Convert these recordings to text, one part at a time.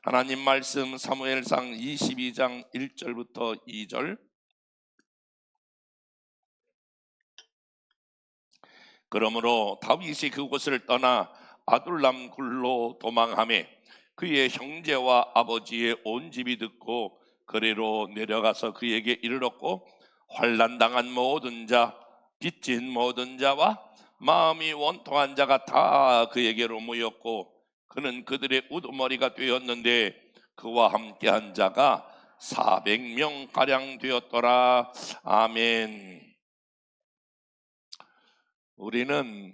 하나님 말씀 사무엘상 22장 1절부터 2절. 그러므로 다윗이 그곳을 떠나 아둘람 굴로 도망하매 그의 형제와 아버지의 온 집이 듣고 거리로 내려가서 그에게 이르렀고, 환난당한 모든 자, 빚진 모든 자와 마음이 원통한 자가 다 그에게로 모였고, 그는 그들의 우두머리가 되었는데 그와 함께한 자가 400명 가량 되었더라. 아멘. 우리는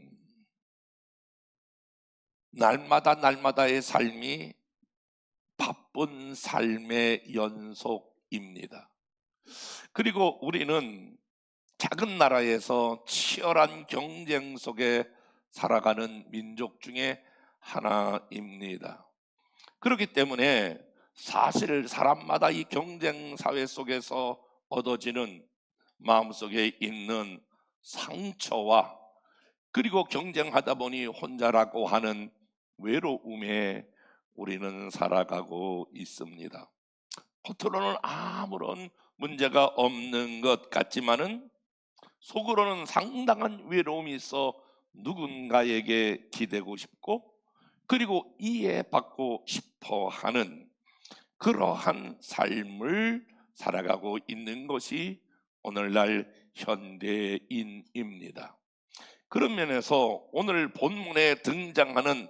날마다의 삶이 바쁜 삶의 연속입니다. 그리고 우리는 작은 나라에서 치열한 경쟁 속에 살아가는 민족 중에 하나입니다. 그렇기 때문에 사실 사람마다 이 경쟁 사회 속에서 얻어지는 마음속에 있는 상처와, 그리고 경쟁하다 보니 혼자라고 하는 외로움에 우리는 살아가고 있습니다. 겉으로는 아무런 문제가 없는 것 같지만은 속으로는 상당한 외로움이 있어 누군가에게 기대고 싶고, 그리고 이해받고 싶어 하는 그러한 삶을 살아가고 있는 것이 오늘날 현대인입니다. 그런 면에서 오늘 본문에 등장하는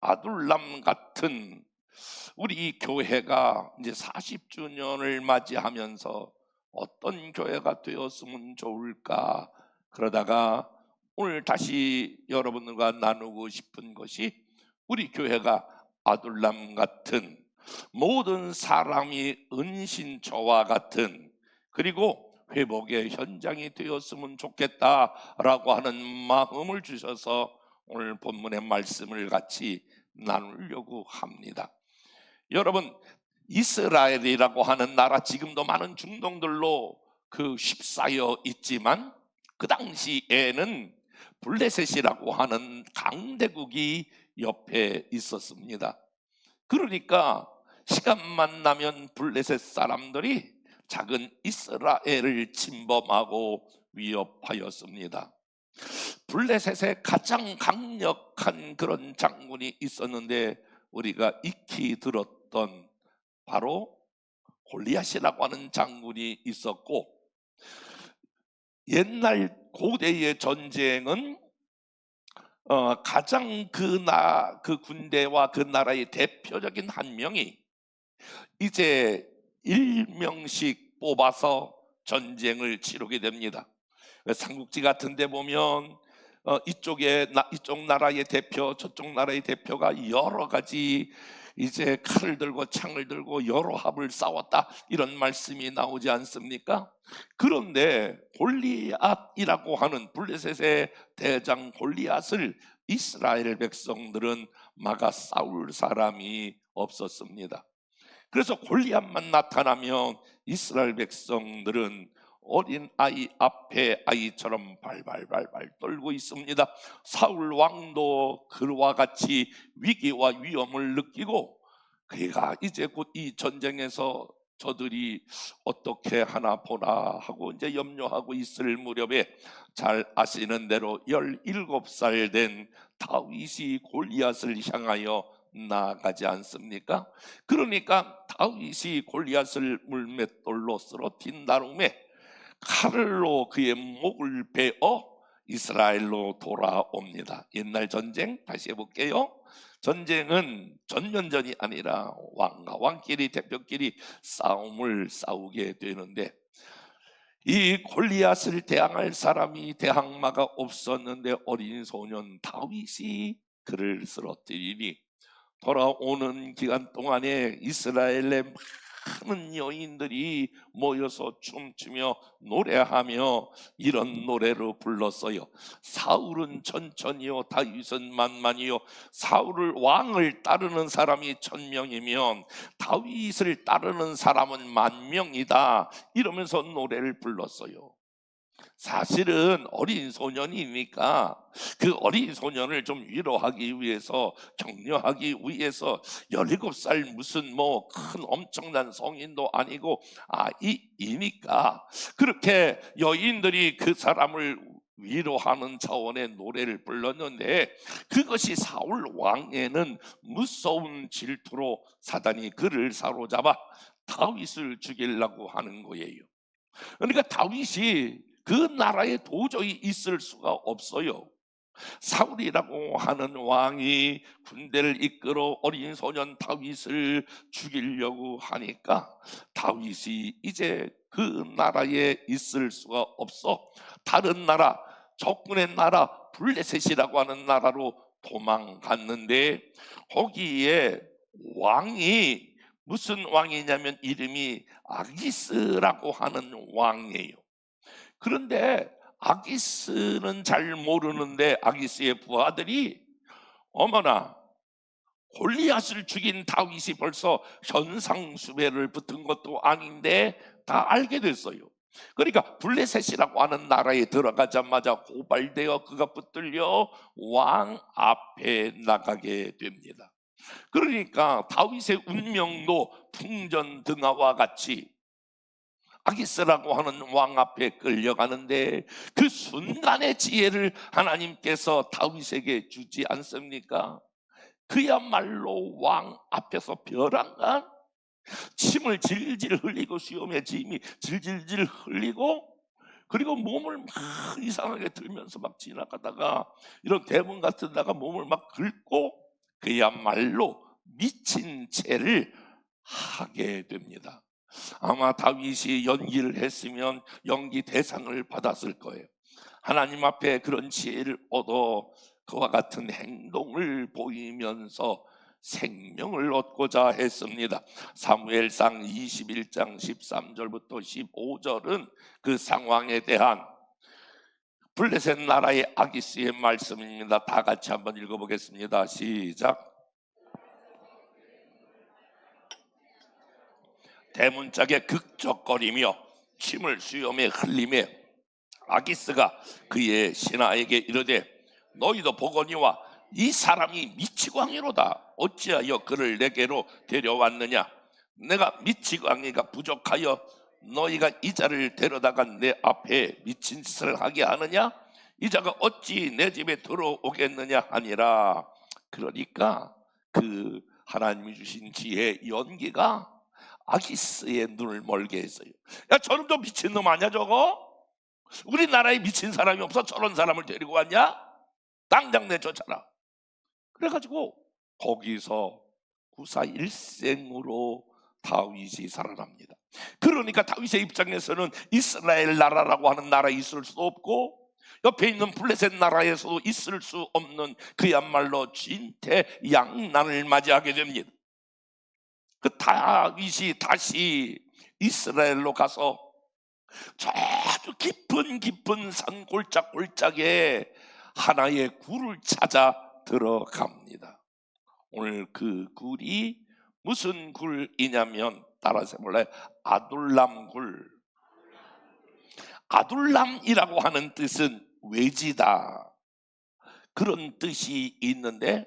아둘람 같은 우리 교회가 이제 40주년을 맞이하면서 어떤 교회가 되었으면 좋을까, 그러다가 오늘 다시 여러분들과 나누고 싶은 것이 우리 교회가 아둘람 같은, 모든 사람이 은신처와 같은, 그리고 회복의 현장이 되었으면 좋겠다라고 하는 마음을 주셔서 오늘 본문의 말씀을 같이 나누려고 합니다. 여러분, 이스라엘이라고 하는 나라, 지금도 많은 중동들로 휩싸여 있지만 그 당시에는 블레셋이라고 하는 강대국이 옆에 있었습니다. 그러니까 시간만 나면 블레셋 사람들이 작은 이스라엘을 침범하고 위협하였습니다. 블레셋의 가장 강력한 그런 장군이 있었는데 우리가 익히 들었던 바로 골리앗이라고 하는 장군이 있었고, 옛날 고대의 전쟁은 가장 그 군대와 그 나라의 대표적인 한 명이 이제 1명씩 뽑아서 전쟁을 치르게 됩니다. 삼국지 같은 데 보면 이쪽 나라의 대표, 저쪽 나라의 대표가 여러 가지 이제 칼을 들고 창을 들고 여러 합을 싸웠다, 이런 말씀이 나오지 않습니까? 그런데 골리앗이라고 하는 블레셋의 대장 골리앗을 이스라엘 백성들은 막아 싸울 사람이 없었습니다. 그래서 골리앗만 나타나면 이스라엘 백성들은 어린 아이 앞에 아이처럼 발발발발 떨고 있습니다. 사울 왕도 그와 같이 위기와 위험을 느끼고, 그가 이제 곧 이 전쟁에서 저들이 어떻게 하나 보나 하고 이제 염려하고 있을 무렵에, 잘 아시는 대로 17살 된 다윗이 골리앗을 향하여 나아가지 않습니까? 그러니까 다윗이 골리앗을 물맷돌로 쓰러뜨린 다음에 칼로 그의 목을 베어 이스라엘로 돌아옵니다. 옛날 전쟁 다시 해볼게요. 전쟁은 전면전이 아니라 왕과 왕끼리, 대표끼리 싸움을 싸우게 되는데, 이 골리앗을 대항할 사람이 대항마가 없었는데 어린 소년 다윗이 그를 쓰러뜨리니, 돌아오는 기간 동안에 이스라엘의 많은 여인들이 모여서 춤추며 노래하며 이런 노래를 불렀어요. 사울은 천천히요, 다윗은 만만히요. 사울을 왕을 따르는 사람이 1000명이면 다윗을 따르는 사람은 10,000명이다, 이러면서 노래를 불렀어요. 사실은 어린 소년이니까 그 어린 소년을 좀 위로하기 위해서, 격려하기 위해서 17살 무슨 뭐 큰 엄청난 성인도 아니고 아이이니까 그렇게 여인들이 그 사람을 위로하는 차원의 노래를 불렀는데, 그것이 사울 왕에는 무서운 질투로 사단이 그를 사로잡아 다윗을 죽이려고 하는 거예요. 그러니까 다윗이 그 나라에 도저히 있을 수가 없어요. 사울이라고 하는 왕이 군대를 이끌어 어린 소년 다윗을 죽이려고 하니까 다윗이 이제 그 나라에 있을 수가 없어 다른 나라, 적군의 나라 블레셋이라고 하는 나라로 도망갔는데, 거기에 왕이 무슨 왕이냐면 이름이 아기스라고 하는 왕이에요. 그런데 아기스는 잘 모르는데 아기스의 부하들이 어머나, 골리앗을 죽인 다윗이 벌써 현상수배를 붙은 것도 아닌데 다 알게 됐어요. 그러니까 블레셋이라고 하는 나라에 들어가자마자 고발되어 그가 붙들려 왕 앞에 나가게 됩니다. 그러니까 다윗의 운명도 풍전등화와 같이 아기스라고 하는 왕 앞에 끌려가는데, 그 순간의 지혜를 하나님께서 다윗에게 주지 않습니까? 그야말로 왕 앞에서 벼랑간 침을 질질 흘리고 수염에 짐이 질질질 흘리고, 그리고 몸을 막 이상하게 들면서 막 지나가다가 이런 대문 같은 데가 몸을 막 긁고 그야말로 미친 채를 하게 됩니다. 아마 다윗이 연기를 했으면 연기 대상을 받았을 거예요. 하나님 앞에 그런 지혜를 얻어 그와 같은 행동을 보이면서 생명을 얻고자 했습니다. 사무엘상 21장 13절부터 15절은 그 상황에 대한 블레셋 나라의 아기스의 말씀입니다. 다 같이 한번 읽어보겠습니다. 시작. 대문짝에 극적거리며 침을 수염에 흘리며 아기스가 그의 신하에게 이르되 너희도 보거니와 이 사람이 미치광이로다. 어찌하여 그를 내게로 데려왔느냐? 내가 미치광이가 부족하여 너희가 이 자를 데려다가 내 앞에 미친 짓을 하게 하느냐? 이 자가 어찌 내 집에 들어오겠느냐 하니라. 그러니까 그 하나님이 주신 지혜의 연기가 아기스의 눈을 멀게 했어요. 야, 저놈 좀 미친놈 아니야 저거? 우리나라에 미친 사람이 없어 저런 사람을 데리고 왔냐? 당장 내쫓아라. 그래가지고 거기서 구사 일생으로 다윗이 살아납니다. 그러니까 다윗의 입장에서는 이스라엘 나라라고 하는 나라에 있을 수도 없고 옆에 있는 블레셋 나라에서도 있을 수 없는 그야말로 진퇴양난을 맞이하게 됩니다. 그 다윗이 다시 이스라엘로 가서 아주 깊은 산 골짜기에 하나의 굴을 찾아 들어갑니다. 오늘 그 굴이 무슨 굴이냐면 따라서 몰라요. 아둘람 굴. 아둘람이라고 하는 뜻은 외지다, 그런 뜻이 있는데,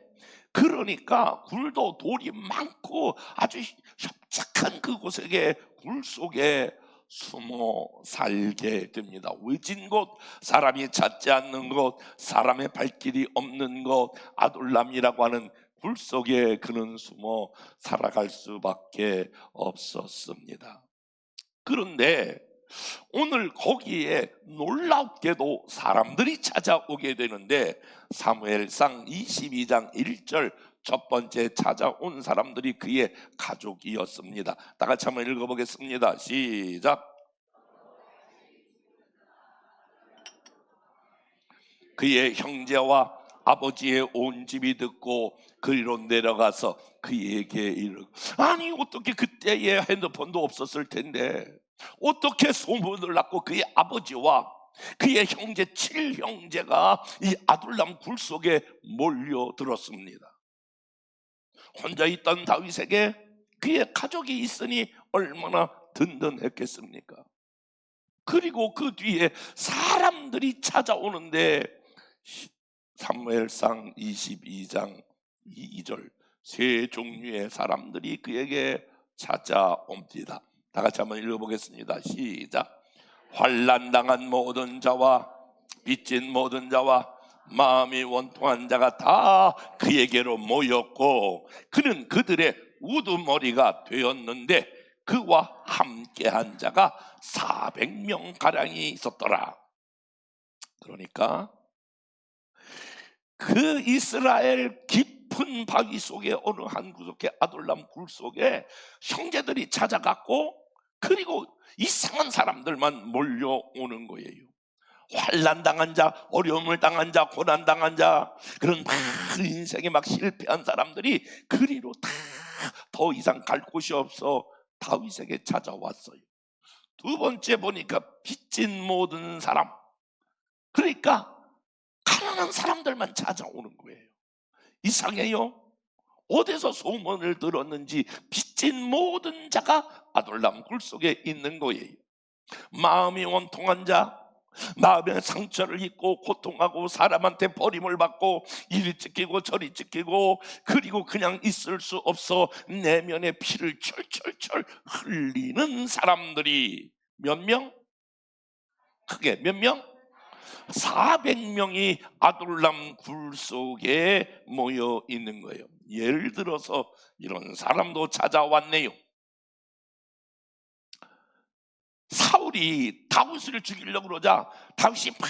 그러니까 굴도 돌이 많고 아주 협착한 그곳에 굴 속에 숨어 살게 됩니다. 외진 곳, 사람이 찾지 않는 곳, 사람의 발길이 없는 곳, 아둘람이라고 하는 굴 속에 그는 숨어 살아갈 수밖에 없었습니다. 그런데 오늘 거기에 놀랍게도 사람들이 찾아오게 되는데, 사무엘상 22장 1절 첫 번째 찾아온 사람들이 그의 가족이었습니다. 다 같이 한번 읽어보겠습니다. 시작. 그의 형제와 아버지의 온 집이 듣고 그리로 내려가서 그에게 이르. 아니 어떻게 그때에 핸드폰도 없었을 텐데 어떻게 소문을 났고 그의 아버지와 그의 형제 7형제가 이 아둘람 굴 속에 몰려들었습니다. 혼자 있던 다윗에게 그의 가족이 있으니 얼마나 든든했겠습니까? 그리고 그 뒤에 사람들이 찾아오는데 사무엘상 22장 2절 세 종류의 사람들이 그에게 찾아옵니다. 다 같이 한번 읽어보겠습니다. 시작. 환난당한 모든 자와 빚진 모든 자와 마음이 원통한 자가 다 그에게로 모였고 그는 그들의 우두머리가 되었는데 그와 함께한 자가 400명 가량이 있었더라. 그러니까 그 이스라엘 깊은 바위 속에 어느 한 구석의 아둘람 굴 속에 형제들이 찾아갔고 그리고 이상한 사람들만 몰려오는 거예요. 환난당한 자, 어려움을 당한 자, 고난당한 자, 그런 막 인생에 막 실패한 사람들이 그리로 다 더 이상 갈 곳이 없어 다윗에게 찾아왔어요. 두 번째 보니까 빚진 모든 사람, 그러니까 가난한 사람들만 찾아오는 거예요. 이상해요. 어디서 소문을 들었는지 빚진 모든 자가 아둘람 굴 속에 있는 거예요. 마음이 원통한 자, 마음의 상처를 입고 고통하고 사람한테 버림을 받고 이리 찢기고 저리 찢기고 그리고 그냥 있을 수 없어 내면에 피를 철철철 흘리는 사람들이 몇 명? 크게 몇 명? 400명이 아둘람 굴 속에 모여 있는 거예요. 예를 들어서 이런 사람도 찾아왔네요. 사울이 다윗을 죽이려고 그러자 다윗이 막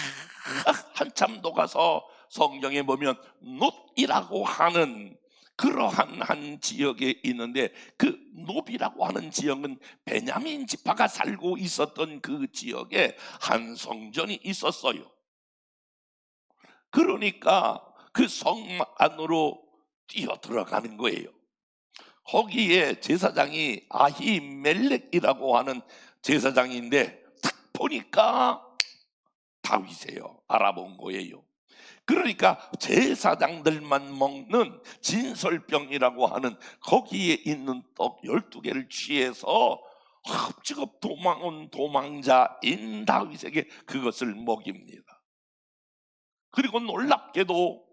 한참 녹아서 성경에 보면 놋이라고 하는 그러한 한 지역에 있는데 그 놋이라고 하는 지역은 베냐민 지파가 살고 있었던 그 지역에 한 성전이 있었어요. 그러니까 그 성 안으로 뛰어 들어가는 거예요. 거기에 제사장이 아히멜렉이라고 하는 제사장인데 딱 보니까 다윗이에요. 알아본 거예요. 그러니까 제사장들만 먹는 진설병이라고 하는 거기에 있는 떡 12개를 취해서 흡지겁 도망온 도망자인 다윗에게 그것을 먹입니다. 그리고 놀랍게도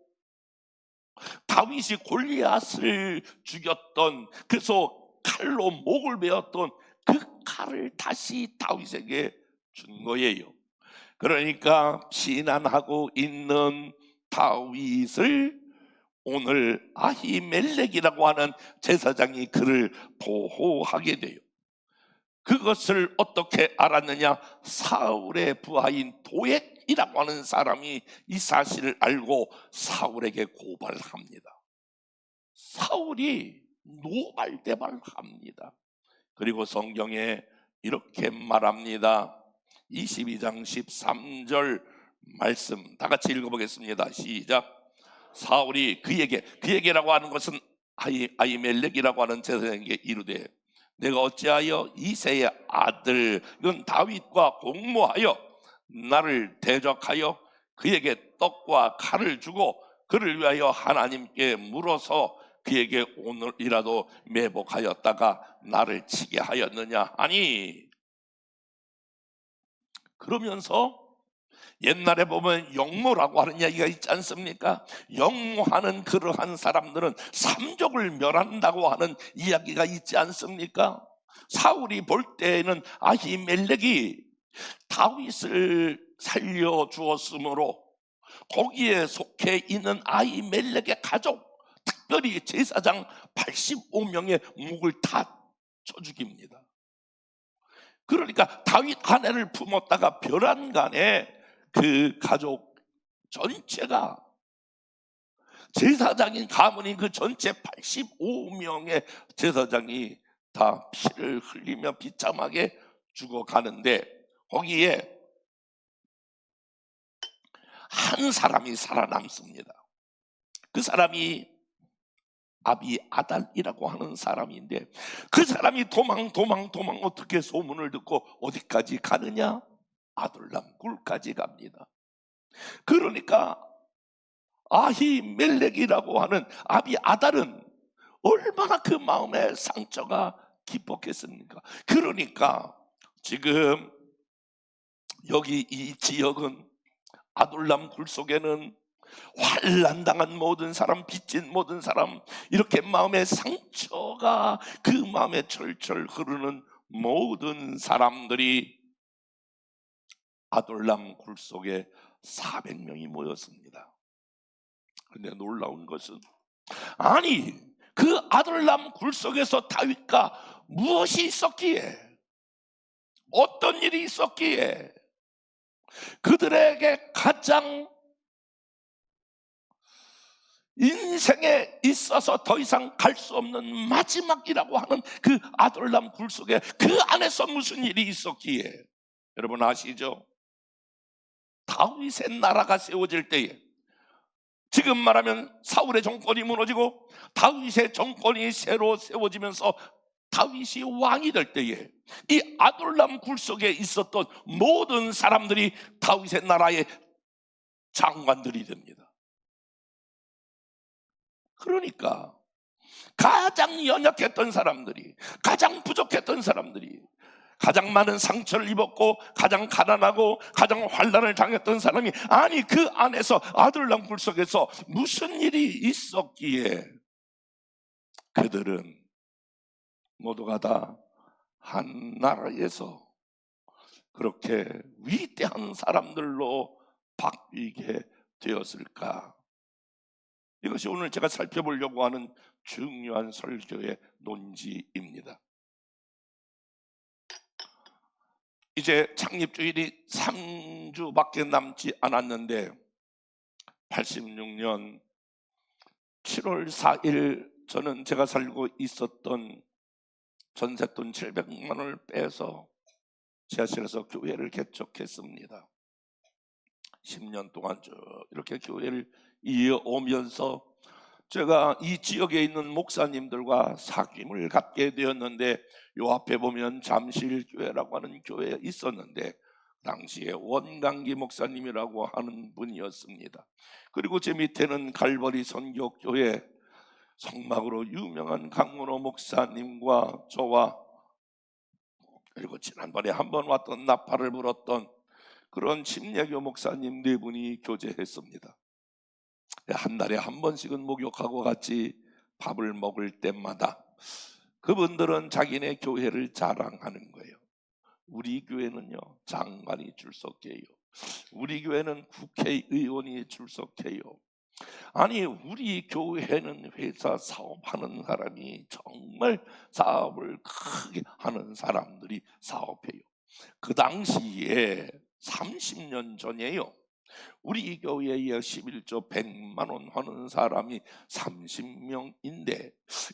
다윗이 골리앗을 죽였던, 그래서 칼로 목을 베었던 그 칼을 다시 다윗에게 준 거예요. 그러니까 피난하고 있는 다윗을 오늘 아히멜렉이라고 하는 제사장이 그를 보호하게 돼요. 그것을 어떻게 알았느냐? 사울의 부하인 도액이라고 하는 사람이 이 사실을 알고 사울에게 고발합니다. 사울이 노발대발합니다. 그리고 성경에 이렇게 말합니다. 22장 13절 말씀 다 같이 읽어보겠습니다. 시작. 사울이 그에게라고 하는 것은 아히멜렉이라고 하는 제사장에게 이르되 내가 어찌하여 이새의 아들 이건 다윗과 공모하여 나를 대적하여 그에게 떡과 칼을 주고 그를 위하여 하나님께 물어서 그에게 오늘이라도 매복하였다가 나를 치게 하였느냐 하니. 그러면서 옛날에 보면 영모라고 하는 이야기가 있지 않습니까? 영모하는 그러한 사람들은 삼족을 멸한다고 하는 이야기가 있지 않습니까? 사울이 볼 때에는 아히멜렉이 다윗을 살려주었으므로 거기에 속해 있는 아히멜렉의 가족, 특별히 제사장 85명의 목을 다 쳐 죽입니다. 그러니까 다윗 아내를 품었다가 벼란간에 그 가족 전체가, 제사장인 가문인 그 전체 85명의 제사장이 다 피를 흘리며 비참하게 죽어가는데 거기에 한 사람이 살아남습니다. 그 사람이 아비아달이라고 하는 사람인데 그 사람이 도망 어떻게 소문을 듣고 어디까지 가느냐? 아둘람 굴까지 갑니다. 그러니까 아히멜렉이라고 하는 아비아달은 얼마나 그 마음의 상처가 깊었겠습니까? 그러니까 지금 여기 이 지역은 아둘람 굴 속에는 환난당한 모든 사람, 빚진 모든 사람, 이렇게 마음의 상처가 그 마음에 철철 흐르는 모든 사람들이 아둘람 굴 속에 400명이 모였습니다. 그런데 놀라운 것은, 아니 그 아둘람 굴 속에서 다윗과 무엇이 있었기에, 어떤 일이 있었기에 그들에게 가장 인생에 있어서 더 이상 갈 수 없는 마지막이라고 하는 그 아둘람 굴 속에 그 안에서 무슨 일이 있었기에, 여러분 아시죠? 다윗의 나라가 세워질 때에, 지금 말하면 사울의 정권이 무너지고 다윗의 정권이 새로 세워지면서 다윗이 왕이 될 때에 이 아둘람 굴 속에 있었던 모든 사람들이 다윗의 나라의 장관들이 됩니다. 그러니까 가장 연약했던 사람들이, 가장 부족했던 사람들이, 가장 많은 상처를 입었고 가장 가난하고 가장 환난을 당했던 사람이, 아니 그 안에서 아둘람 굴 속에서 무슨 일이 있었기에 그들은 모두가 다 한 나라에서 그렇게 위대한 사람들로 바뀌게 되었을까? 이것이 오늘 제가 살펴보려고 하는 중요한 설교의 논지입니다. 이제 창립주일이 3주밖에 남지 않았는데 86년 7월 4일 저는 제가 살고 있었던 전셋돈 700만 원을 빼서 지하실에서 교회를 개척했습니다. 10년 동안 쭉 이렇게 교회를 이어오면서 제가 이 지역에 있는 목사님들과 사귐을 갖게 되었는데, 요 앞에 보면 잠실교회라고 하는 교회에 있었는데 당시에 원강기 목사님이라고 하는 분이었습니다. 그리고 제 밑에는 갈보리 선교교회 성막으로 유명한 강문호 목사님과 저와, 그리고 지난번에 한번 왔던 나팔을 불었던 그런 침례교 목사님 네 분이 교제했습니다. 한 달에 한 번씩은 목욕하고 같이 밥을 먹을 때마다 그분들은 자기네 교회를 자랑하는 거예요. 우리 교회는요 장관이 출석해요, 우리 교회는 국회의원이 출석해요, 아니 우리 교회는 회사 사업하는 사람이 정말 사업을 크게 하는 사람들이 사업해요. 그 당시에 30년 전에요, 우리 교회에 11조 100만 원 하는 사람이 30명인데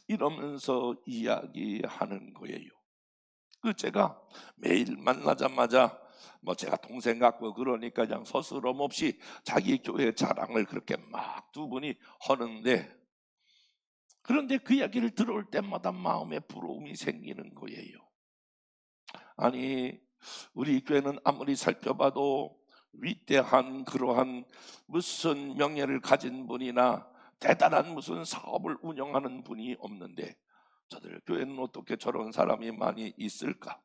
이러면서 이야기하는 거예요. 그 제가 매일 만나자마자 제가 동생 같고 그러니까 그냥 서스럼 없이 자기 교회 자랑을 그렇게 막 두 분이 하는데, 그런데 그 이야기를 들어올 때마다 마음에 부러움이 생기는 거예요. 아니 우리 교회는 아무리 살펴봐도 위대한 그러한 무슨 명예를 가진 분이나 대단한 무슨 사업을 운영하는 분이 없는데 저들 교회는 어떻게 저런 사람이 많이 있을까?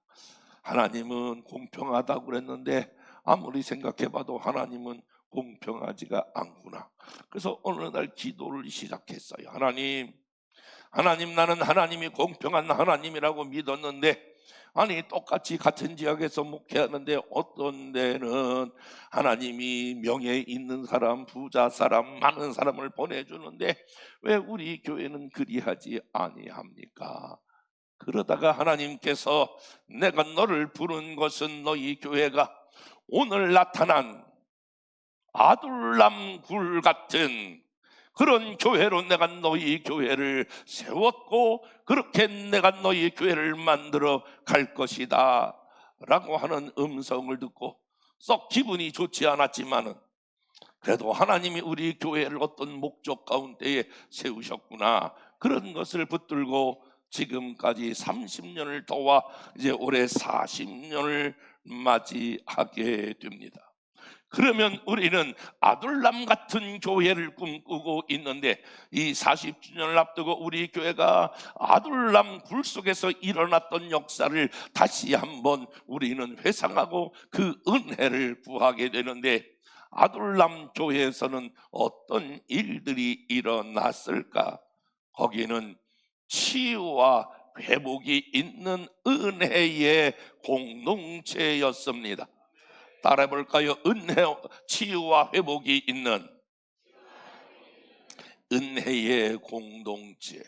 하나님은 공평하다고 그랬는데 아무리 생각해봐도 하나님은 공평하지가 않구나. 그래서 어느 날 기도를 시작했어요. 하나님 나는 하나님이 공평한 하나님이라고 믿었는데, 아니 똑같이 같은 지역에서 목회하는데 어떤 데는 하나님이 명예 있는 사람, 부자 사람, 많은 사람을 보내주는데 왜 우리 교회는 그리하지 아니합니까? 그러다가 하나님께서 내가 너를 부른 것은 너희 교회가 오늘 나타난 아둘람 굴 같은 그런 교회로 내가 너희 교회를 세웠고 그렇게 내가 너희 교회를 만들어 갈 것이다 라고 하는 음성을 듣고 썩 기분이 좋지 않았지만은, 그래도 하나님이 우리 교회를 어떤 목적 가운데에 세우셨구나, 그런 것을 붙들고 지금까지 30년을 도와 이제 올해 40년을 맞이하게 됩니다. 그러면 우리는 아둘람 같은 교회를 꿈꾸고 있는데, 이 40주년을 앞두고 우리 교회가 아둘람 굴 속에서 일어났던 역사를 다시 한번 우리는 회상하고 그 은혜를 구하게 되는데, 아둘람 교회에서는 어떤 일들이 일어났을까? 거기는 치유와 회복이 있는 은혜의 공동체였습니다. 따라해볼까요? 치유와 회복이 있는 은혜의 공동체.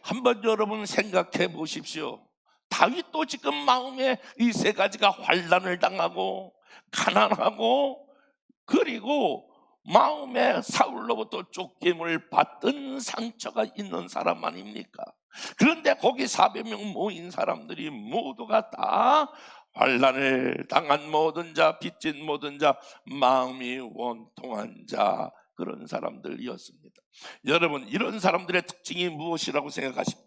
한번 여러분 생각해 보십시오. 다윗도 지금 마음에 이 세 가지가 환난을 당하고 가난하고 그리고 마음에 사울로부터 쫓김을 받던 상처가 있는 사람 아닙니까? 그런데 거기 400명 모인 사람들이 모두가 다 환난을 당한 모든 자, 빚진 모든 자, 마음이 원통한 자, 그런 사람들이었습니다. 여러분, 이런 사람들의 특징이 무엇이라고 생각하십니까?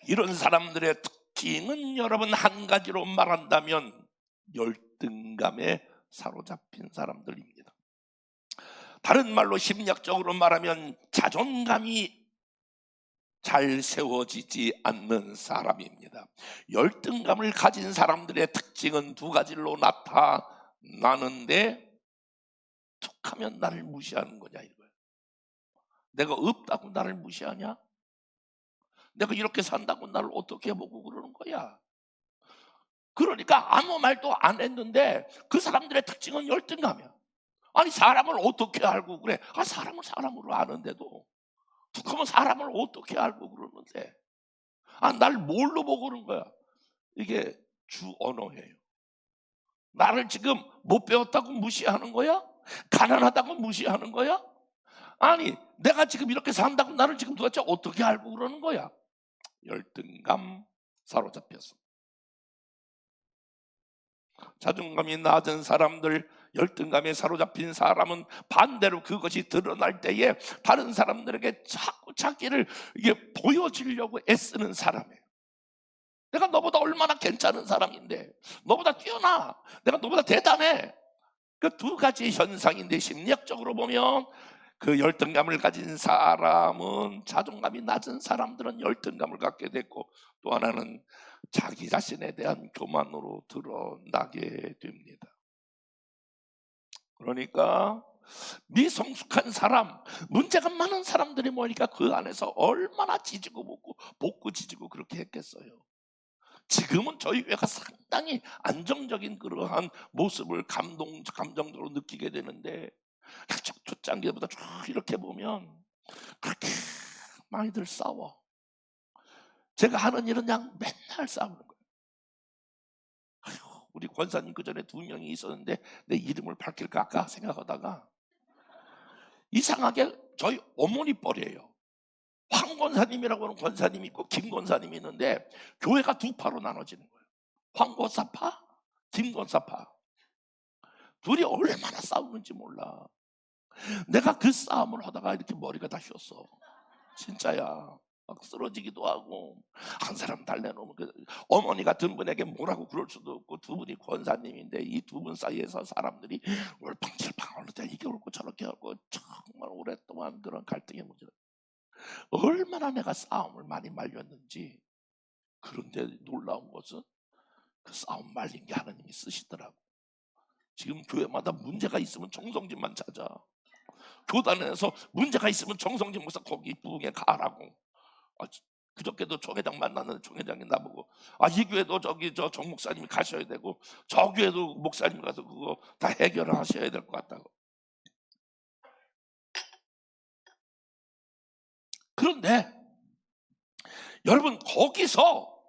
이런 사람들의 특징은 여러분 한 가지로 말한다면 열등감에 사로잡힌 사람들입니다. 다른 말로 심리학적으로 말하면 자존감이 잘 세워지지 않는 사람입니다. 열등감을 가진 사람들의 특징은 두 가지로 나타나는데, 툭하면 나를 무시하는 거냐 이거예요. 내가 없다고 나를 무시하냐? 내가 이렇게 산다고 나를 어떻게 보고 그러는 거야? 그러니까 아무 말도 안 했는데 그 사람들의 특징은 열등감이야. 아니, 사람을 어떻게 알고 그래? 사람을 사람으로 아는데도 툭하면 사람을 어떻게 알고 그러는데, 날 뭘로 보고 그런 거야? 이게 주언어예요. 나를 지금 못 배웠다고 무시하는 거야? 가난하다고 무시하는 거야? 아니, 내가 지금 이렇게 산다고 나를 지금 도대체 어떻게 알고 그러는 거야? 열등감 사로잡혔어. 자존감이 낮은 사람들, 열등감에 사로잡힌 사람은 반대로 그것이 드러날 때에 다른 사람들에게 자꾸 자기를 이게 보여주려고 애쓰는 사람이에요. 내가 너보다 얼마나 괜찮은 사람인데, 너보다 뛰어나, 내가 너보다 대단해. 그 두 가지 현상인데, 심리학적으로 보면 그 열등감을 가진 사람은, 자존감이 낮은 사람들은 열등감을 갖게 됐고, 또 하나는 자기 자신에 대한 교만으로 드러나게 됩니다. 그러니까 미성숙한 사람, 문제가 많은 사람들이 모이니까 그 안에서 얼마나 지지고 볶고 지지고 그렇게 했겠어요. 지금은 저희 교회가 상당히 안정적인 그러한 모습을 감정적으로 느끼게 되는데, 초창기보다 쭉 이렇게 보면 그렇게 많이들 싸워. 제가 하는 일은 그냥 맨날 싸우는 거예요. 아이고, 우리 권사님 그 전에 2명이 있었는데 내 이름을 밝힐까 아까 생각하다가 이상하게 저희 어머니 뻘이에요. 황 권사님이라고 하는 권사님이 있고 김 권사님이 있는데 교회가 두 파로 나눠지는 거예요. 황 권사파, 김 권사파. 둘이 얼마나 싸우는지 몰라. 내가 그 싸움을 하다가 이렇게 머리가 다 휘었어. 진짜야. 막 쓰러지기도 하고, 한 사람 달래놓으면 어머니 같은 분에게 뭐라고 그럴 수도 없고, 두 분이 권사님인데 이 두 분 사이에서 사람들이 울팡질팡 어느 때 이게 옳고 저렇게 하고 정말 오랫동안 그런 갈등의 문제를, 얼마나 내가 싸움을 많이 말렸는지. 그런데 놀라운 것은 그 싸움 말린 게 하나님이 쓰시더라고. 지금 교회마다 문제가 있으면 정성진만 찾아. 교단에서 문제가 있으면 정성진 목사 거기 부흥에 가라고. 그저께도 총회장 만났는데 총회장이 나보고, 이 교회도 저기 정 목사님이 가셔야 되고 저 교회도 목사님 가서 그거 다 해결을 하셔야 될 것 같다고. 그런데 여러분, 거기서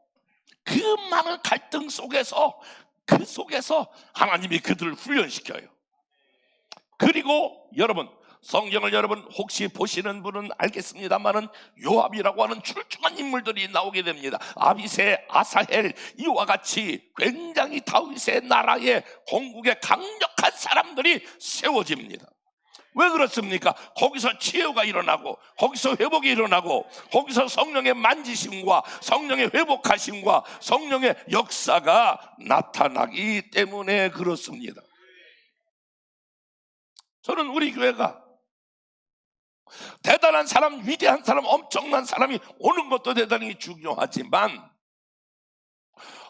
그 많은 갈등 속에서 그 속에서 하나님이 그들을 훈련시켜요. 그리고 여러분, 성경을 여러분 혹시 보시는 분은 알겠습니다만은 요압이라고 하는 출중한 인물들이 나오게 됩니다. 아비새, 아사헬, 이와 같이 굉장히 다윗의 나라의 건국에 강력한 사람들이 세워집니다. 왜 그렇습니까? 거기서 치유가 일어나고, 거기서 회복이 일어나고, 거기서 성령의 만지심과 성령의 회복하심과 성령의 역사가 나타나기 때문에 그렇습니다. 저는 우리 교회가 대단한 사람, 위대한 사람, 엄청난 사람이 오는 것도 대단히 중요하지만,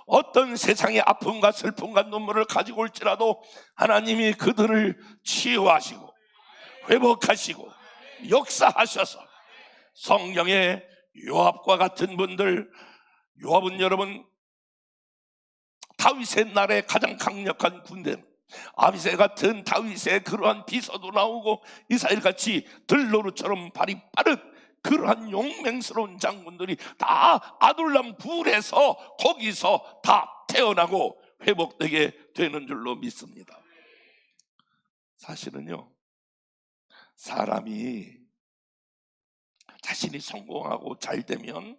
어떤 세상의 아픔과 슬픔과 눈물을 가지고 올지라도 하나님이 그들을 치유하시고 회복하시고 역사하셔서 성령의 요압과 같은 분들, 요압은 여러분 다윗의 날에 가장 강력한 군대, 아비새 같은 다윗의 그러한 비서도 나오고 이스라엘같이 들노루처럼 발이 빠른 그러한 용맹스러운 장군들이 다 아둘람 굴에서 거기서 다 태어나고 회복되게 되는 줄로 믿습니다. 사실은요, 사람이 자신이 성공하고 잘 되면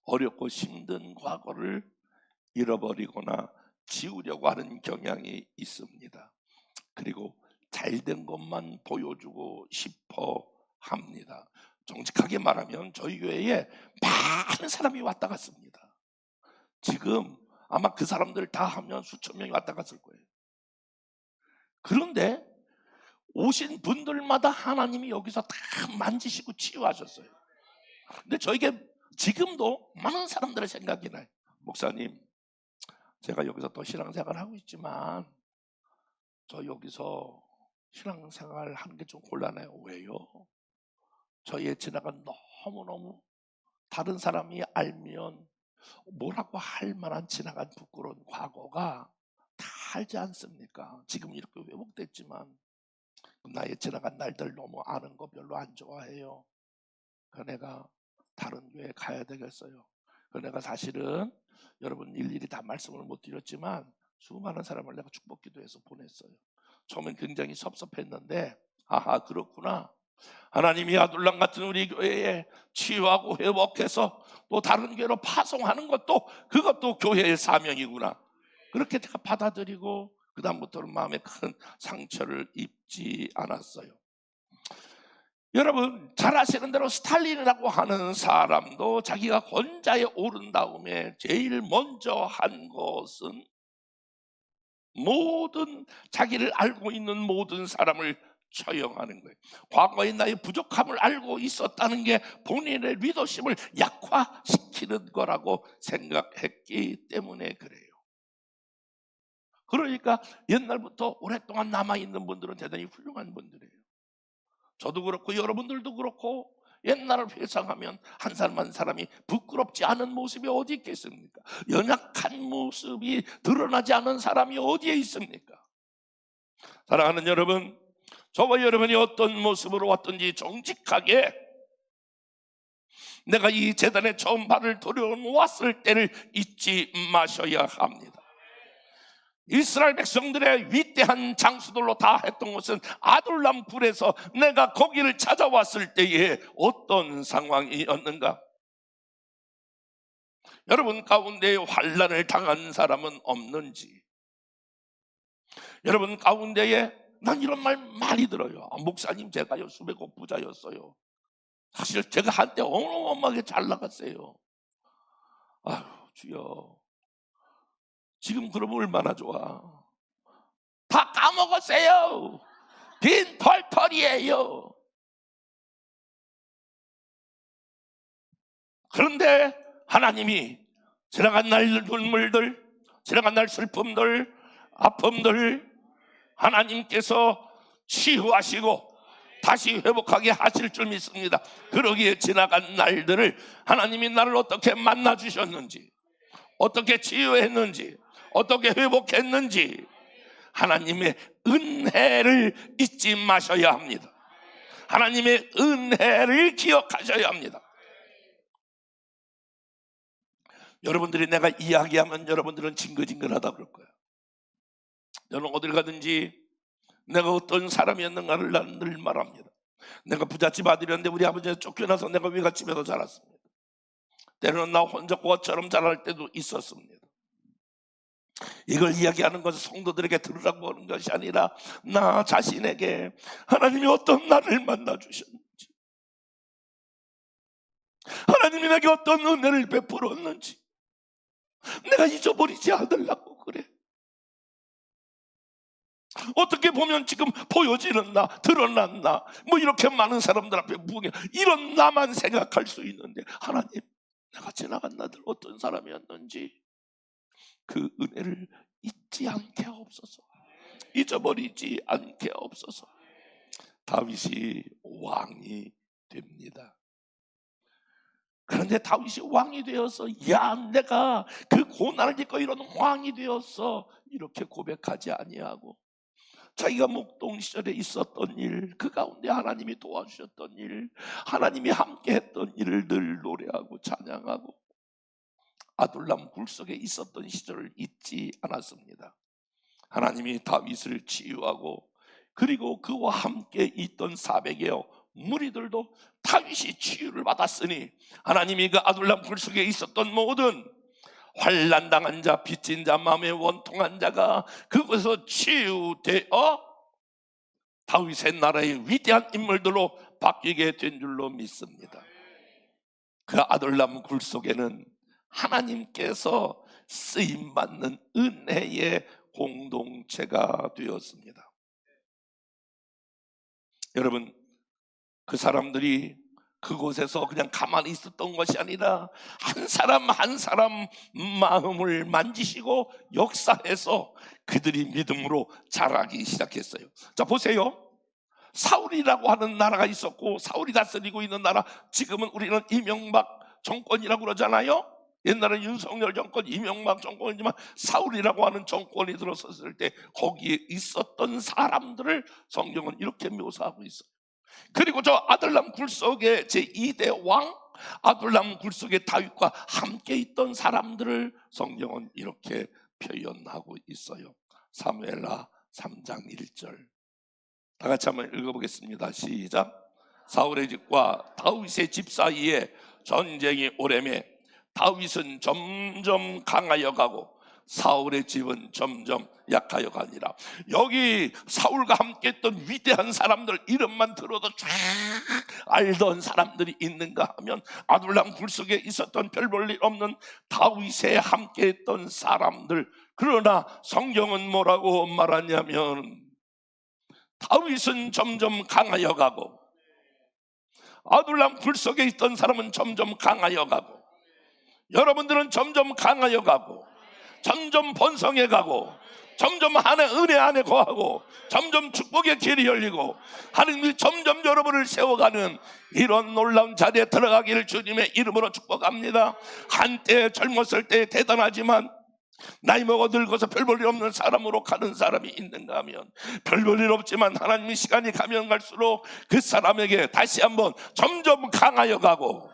어렵고 힘든 과거를 잃어버리거나 지우려고 하는 경향이 있습니다. 그리고 잘된 것만 보여주고 싶어 합니다. 정직하게 말하면 저희 교회에 많은 사람이 왔다 갔습니다. 지금 아마 그 사람들 다 하면 수천 명이 왔다 갔을 거예요. 그런데 오신 분들마다 하나님이 여기서 다 만지시고 치유하셨어요. 근데 저에게 지금도 많은 사람들의 생각이 나요. 목사님, 제가 여기서 또 신앙생활 하고 있지만 저 여기서 신앙생활 하는 게 좀 곤란해요. 왜요? 저희의 지나간 너무너무 다른 사람이 알면 뭐라고 할 만한 지나간 부끄러운 과거가 다 알지 않습니까? 지금 이렇게 회복됐지만 나의 지나간 날들 너무 아는 거 별로 안 좋아해요. 그래서 내가 다른 교회 가야 되겠어요. 그래서 내가 사실은 여러분 일일이 다 말씀을 못 드렸지만 수많은 사람을 내가 축복 기도해서 보냈어요. 처음엔 굉장히 섭섭했는데 아하, 그렇구나. 하나님이 아둘람 같은 우리 교회에 치유하고 회복해서 또 다른 교회로 파송하는 것도 그것도 교회의 사명이구나. 그렇게 제가 받아들이고 그 다음부터는 마음에 큰 상처를 입지 않았어요. 여러분 잘 아시는 대로 스탈린이라고 하는 사람도 자기가 권좌에 오른 다음에 제일 먼저 한 것은 모든 자기를 알고 있는 모든 사람을 처형하는 거예요. 과거의 나의 부족함을 알고 있었다는 게 본인의 리더십을 약화시키는 거라고 생각했기 때문에 그래요. 그러니까 옛날부터 오랫동안 남아있는 분들은 대단히 훌륭한 분들이에요. 저도 그렇고 여러분들도 그렇고 옛날을 회상하면 한 사람 한 사람이 부끄럽지 않은 모습이 어디 있겠습니까? 연약한 모습이 드러나지 않은 사람이 어디에 있습니까? 사랑하는 여러분, 저와 여러분이 어떤 모습으로 왔든지 정직하게 내가 이 제단에 처음 발을 들여놓았을 때를 잊지 마셔야 합니다. 이스라엘 백성들의 위대한 장수들로 다 했던 것은 아둘람 굴에서 내가 거기를 찾아왔을 때에 어떤 상황이었는가? 여러분 가운데 환난을 당한 사람은 없는지? 여러분 가운데에 난 이런 말 많이 들어요. 목사님 제가요 수백억 부자였어요. 사실 제가 한때 어마어마하게 잘 나갔어요. 아유 주여, 지금 그러면 얼마나 좋아. 다 까먹었어요. 빈 털털이에요. 그런데 하나님이 지나간 날 눈물들, 지나간 날 슬픔들, 아픔들 하나님께서 치유하시고 다시 회복하게 하실 줄 믿습니다. 그러기에 지나간 날들을 하나님이 나를 어떻게 만나 주셨는지, 어떻게 치유했는지, 어떻게 회복했는지 하나님의 은혜를 잊지 마셔야 합니다. 하나님의 은혜를 기억하셔야 합니다. 여러분들이 내가 이야기하면 여러분들은 징글징글하다 그럴 거예요. 저는 어딜 가든지 내가 어떤 사람이었는가를 난 늘 말합니다. 내가 부잣집 아들이었는데 우리 아버지가 쫓겨나서 내가 외갓집에서 자랐습니다. 때로는 나 혼자 고아처럼 자랄 때도 있었습니다. 이걸 이야기하는 것은 성도들에게 들으라고 하는 것이 아니라 나 자신에게 하나님이 어떤 나를 만나 주셨는지, 하나님이 내게 어떤 은혜를 베풀었는지 내가 잊어버리지 않으려고 그래. 어떻게 보면 지금 보여지는 나, 드러난 나, 뭐 이렇게 많은 사람들 앞에 무게, 이런 나만 생각할 수 있는데, 하나님, 내가 지나간 나들 어떤 사람이었는지 그 은혜를 잊지 않게 없어서, 잊어버리지 않게 없어서. 다윗이 왕이 됩니다. 그런데 다윗이 왕이 되어서 야, 내가 그 고난을 겪고 이런 왕이 되었어, 이렇게 고백하지 아니하고 자기가 목동 시절에 있었던 일, 그 가운데 하나님이 도와주셨던 일, 하나님이 함께 했던 일을 늘 노래하고 찬양하고 아둘람 굴 속에 있었던 시절을 잊지 않았습니다. 하나님이 다윗을 치유하고, 그리고 그와 함께 있던 400여 무리들도 다윗이 치유를 받았으니 하나님이 그 아둘람 굴 속에 있었던 모든 환난당한 자, 빚진 자, 마음에 원통한 자가 그곳에서 치유되어 다윗의 나라의 위대한 인물들로 바뀌게 된 줄로 믿습니다. 그 아둘람 굴 속에는 하나님께서 쓰임받는 은혜의 공동체가 되었습니다. 여러분, 그 사람들이 그곳에서 그냥 가만히 있었던 것이 아니라 한 사람 한 사람 마음을 만지시고 역사해서 그들이 믿음으로 자라기 시작했어요. 자, 보세요. 사울이라고 하는 나라가 있었고, 사울이 다스리고 있는 나라, 지금은 우리는 이명박 정권이라고 그러잖아요. 옛날에 윤석열 정권, 이명박 정권이지만 사울이라고 하는 정권이 들어섰을 때 거기에 있었던 사람들을 성경은 이렇게 묘사하고 있어요. 그리고 저 아둘람 굴 속에 제2대 왕 아둘람 굴 속에 다윗과 함께 있던 사람들을 성경은 이렇게 표현하고 있어요. 사무엘하 3장 1절 다 같이 한번 읽어보겠습니다. 시작. 사울의 집과 다윗의 집 사이에 전쟁이 오래매 다윗은 점점 강하여 가고 사울의 집은 점점 약하여 가니라. 여기 사울과 함께 했던 위대한 사람들 이름만 들어도 쫙 알던 사람들이 있는가 하면 아둘람 굴 속에 있었던 별 볼 일 없는 다윗에 함께 했던 사람들. 그러나 성경은 뭐라고 말하냐면 다윗은 점점 강하여 가고 아둘람 굴 속에 있던 사람은 점점 강하여 가고, 여러분들은 점점 강하여 가고 점점 번성해 가고 점점 은혜 안에 거하고 점점 축복의 길이 열리고 하나님이 점점 여러분을 세워가는 이런 놀라운 자리에 들어가기를 주님의 이름으로 축복합니다. 한때 젊었을 때 대단하지만 나이 먹어 늙어서 별 볼 일 없는 사람으로 가는 사람이 있는가 하면 별 볼 일 없지만 하나님이 시간이 가면 갈수록 그 사람에게 다시 한번 점점 강하여 가고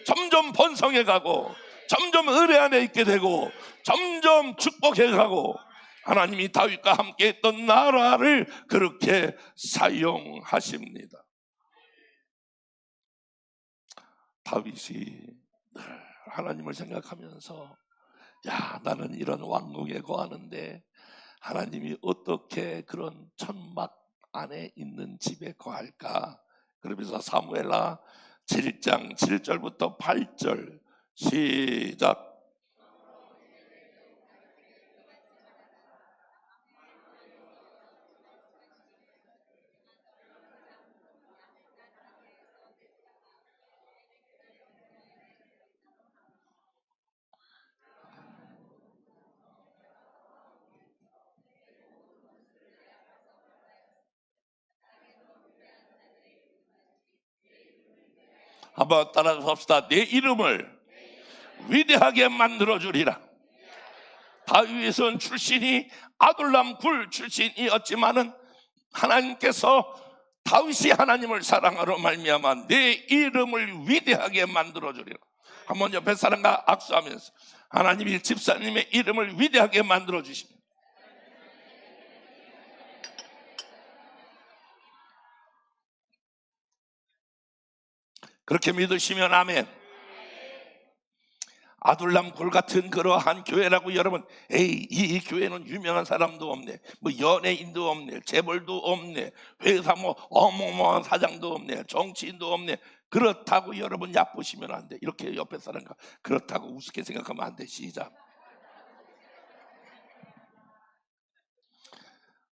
점점 번성해 가고 점점 은혜 안에 있게 되고 점점 축복해 가고 하나님이 다윗과 함께 했던 나라를 그렇게 사용하십니다. 다윗이 하나님을 생각하면서 야, 나는 이런 왕궁에 거하는데 하나님이 어떻게 그런 천막 안에 있는 집에 거할까? 그러면서 사무엘하 7장 7절부터 8절 시작. 한번 따라서 합시다. 내 이름을 위대하게 만들어주리라. 다윗은 출신이 아둘람 굴 출신이었지만은 하나님께서 다윗이 하나님을 사랑하러 말미암아 내 이름을 위대하게 만들어주리라. 한번 옆에 사람과 악수하면서 하나님이 집사님의 이름을 위대하게 만들어주십니다. 그렇게 믿으시면 아멘. 아둘람 굴 같은 그러한 교회라고 여러분, 에이 이 교회는 유명한 사람도 없네, 뭐 연예인도 없네, 재벌도 없네, 회사 뭐 어마어마한 사장도 없네, 정치인도 없네, 그렇다고 여러분 얕보시면 안 돼. 이렇게 옆에 사람과 그렇다고 우습게 생각하면 안 돼. 시작.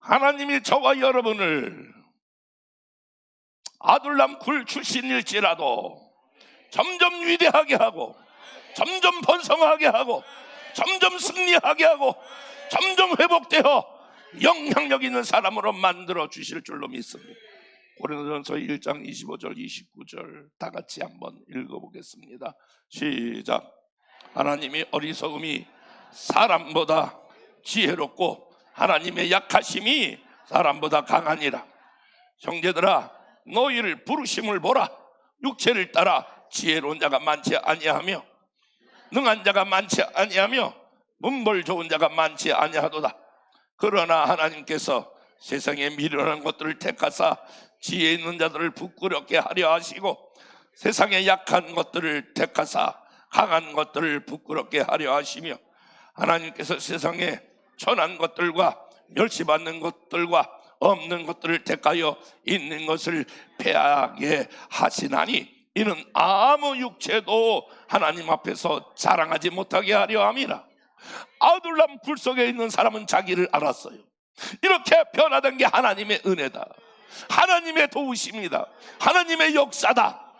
하나님이 저와 여러분을 아둘람 굴 출신일지라도 점점 위대하게 하고, 점점 번성하게 하고, 점점 승리하게 하고, 점점 회복되어 영향력 있는 사람으로 만들어 주실 줄로 믿습니다. 고린도전서 1장 25절 29절 다 같이 한번 읽어보겠습니다. 시작. 하나님의 어리석음이 사람보다 지혜롭고 하나님의 약하심이 사람보다 강하니라. 형제들아, 너희를 부르심을 보라. 육체를 따라 지혜로운 자가 많지 아니하며 능한 자가 많지 아니하며 문벌 좋은 자가 많지 아니하도다. 그러나 하나님께서 세상에 미련한 것들을 택하사 지혜 있는 자들을 부끄럽게 하려 하시고, 세상에 약한 것들을 택하사 강한 것들을 부끄럽게 하려 하시며, 하나님께서 세상에 천한 것들과 멸시받는 것들과 없는 것들을 택하여 있는 것을 패하게 하시나니, 이는 아무 육체도 하나님 앞에서 자랑하지 못하게 하려 함이라. 아둘람 굴 속에 있는 사람은 자기를 알았어요. 이렇게 변화된 게 하나님의 은혜다, 하나님의 도우심이다, 하나님의 역사다.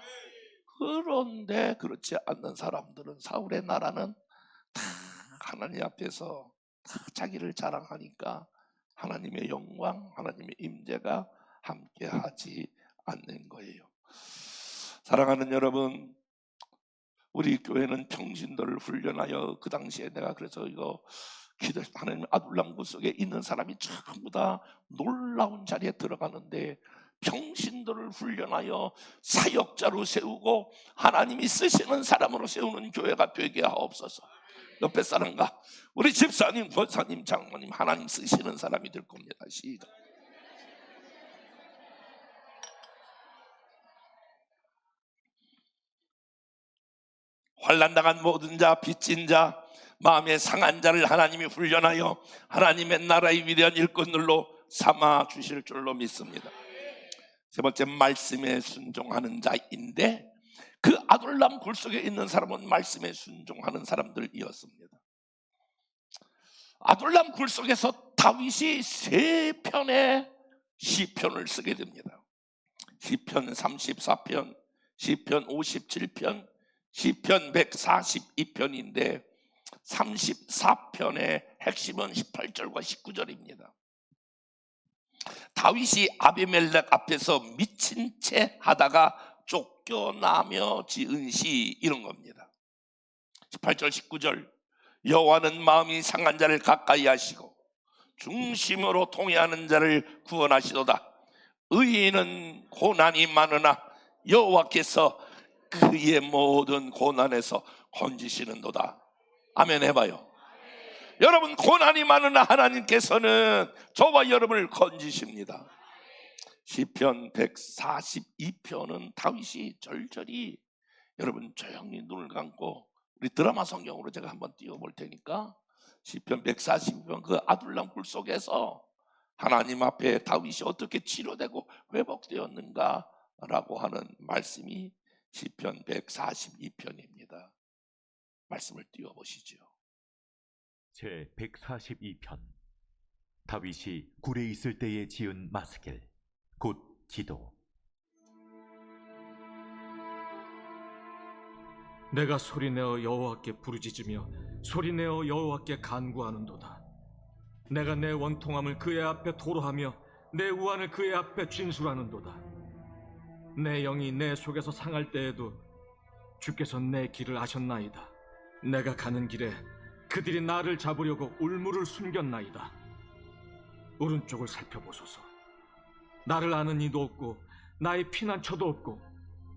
그런데 그렇지 않는 사람들은, 사울의 나라는 다 하나님 앞에서 다 자기를 자랑하니까 하나님의 영광, 하나님의 임재가 함께하지 않는 거예요. 사랑하는 여러분, 우리 교회는 평신도를 훈련하여, 그 당시에 내가 그래서 이거 기도, 하나님 아둘람 굴 속에 있는 사람이 전부 다 놀라운 자리에 들어가는데, 평신도를 훈련하여 사역자로 세우고 하나님이 쓰시는 사람으로 세우는 교회가 되게 하옵소서. 옆에 사람과 우리 집사님, 권사님, 장모님, 하나님 쓰시는 사람이 될 겁니다. 시작. 환난당한 모든 자, 빚진 자, 마음에 상한 자를 하나님이 훈련하여 하나님의 나라의 위대한 일꾼들로 삼아 주실 줄로 믿습니다. 세 번째, 말씀에 순종하는 자인데, 그 아둘람 굴 속에 있는 사람은 말씀에 순종하는 사람들이었습니다. 아둘람 굴 속에서 다윗이 세 편의 시편을 쓰게 됩니다. 시편 34편, 시편 57편, 시편 142편인데 34편의 핵심은 18절과 19절입니다. 다윗이 아비멜렉 앞에서 미친 채 하다가 쫓겨나며 지은 시, 이런 겁니다. 18절 19절. 여호와는 마음이 상한 자를 가까이 하시고 중심으로 통회하는 자를 구원하시도다. 의인은 고난이 많으나 여호와께서 그의 모든 고난에서 건지시는도다. 아멘 해봐요. 여러분, 고난이 많으나 하나님께서는 저와 여러분을 건지십니다. 시편 142편은 다윗이 절절히, 여러분 조용히 눈을 감고 우리 드라마 성경으로 제가 한번 띄워볼 테니까, 시편 142편 그 아둘람 굴 속에서 하나님 앞에 다윗이 어떻게 치료되고 회복되었는가라고 하는 말씀이 시편 142편입니다. 말씀을 띄워보시죠. 제 142편. 다윗이 굴에 있을 때에 지은 마스겔, 곧 기도. 내가 소리내어 여호와께 부르짖으며 소리내어 여호와께 간구하는도다. 내가 내 원통함을 그의 앞에 토로하며 내 우환을 그의 앞에 진술하는도다. 내 영이 내 속에서 상할 때에도 주께서 내 길을 아셨나이다. 내가 가는 길에 그들이 나를 잡으려고 울무를 숨겼나이다. 오른쪽을 살펴보소서. 나를 아는 이도 없고 나의 피난처도 없고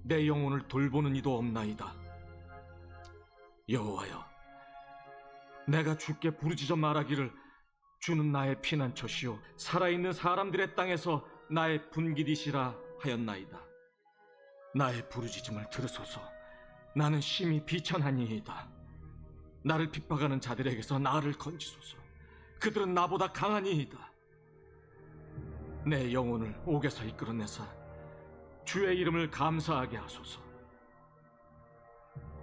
내 영혼을 돌보는 이도 없나이다. 여호와여, 내가 주께 부르짖어 말하기를 주는 나의 피난처시요 살아있는 사람들의 땅에서 나의 분깃이시라 하였나이다. 나의 부르짖음을 들으소서. 나는 심히 비천하니이다. 나를 핍박하는 자들에게서 나를 건지소서. 그들은 나보다 강하니이다. 내 영혼을 옥에서 이끌어내사 주의 이름을 감사하게 하소서.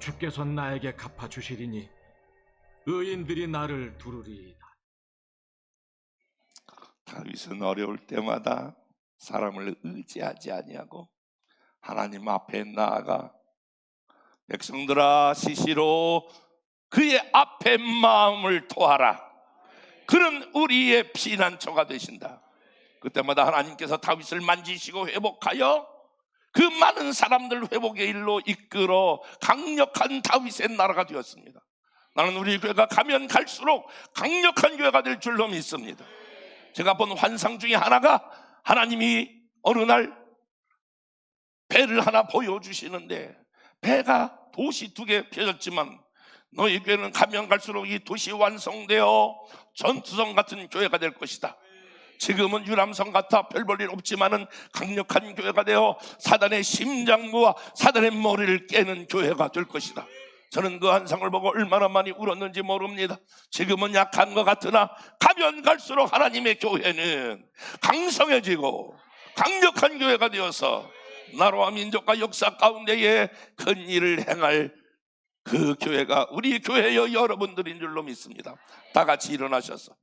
주께서 나에게 갚아주시리니 의인들이 나를 두르리이다. 다윗은 어려울 때마다 사람을 의지하지 아니하고 하나님 앞에 나아가 백성들아 시시로 그의 앞에 마음을 토하라. 그는 우리의 피난처가 되신다. 그때마다 하나님께서 다윗을 만지시고 회복하여 그 많은 사람들 회복의 일로 이끌어 강력한 다윗의 나라가 되었습니다. 나는 우리 교회가 가면 갈수록 강력한 교회가 될 줄로 믿습니다. 제가 본 환상 중에 하나가 하나님이 어느 날 배를 하나 보여주시는데 배가 도시 2개 펴졌지만 너희 교회는 가면 갈수록 이 도시 완성되어 전투성 같은 교회가 될 것이다. 지금은 유람선 같아 별 볼 일 없지만은 강력한 교회가 되어 사단의 심장부와 사단의 머리를 깨는 교회가 될 것이다. 저는 그 환상을 보고 얼마나 많이 울었는지 모릅니다. 지금은 약한 것 같으나 가면 갈수록 하나님의 교회는 강성해지고 강력한 교회가 되어서 나라와 민족과 역사 가운데에 큰 일을 행할 그 교회가 우리 교회의 여러분들인 줄로 믿습니다. 다 같이 일어나셔서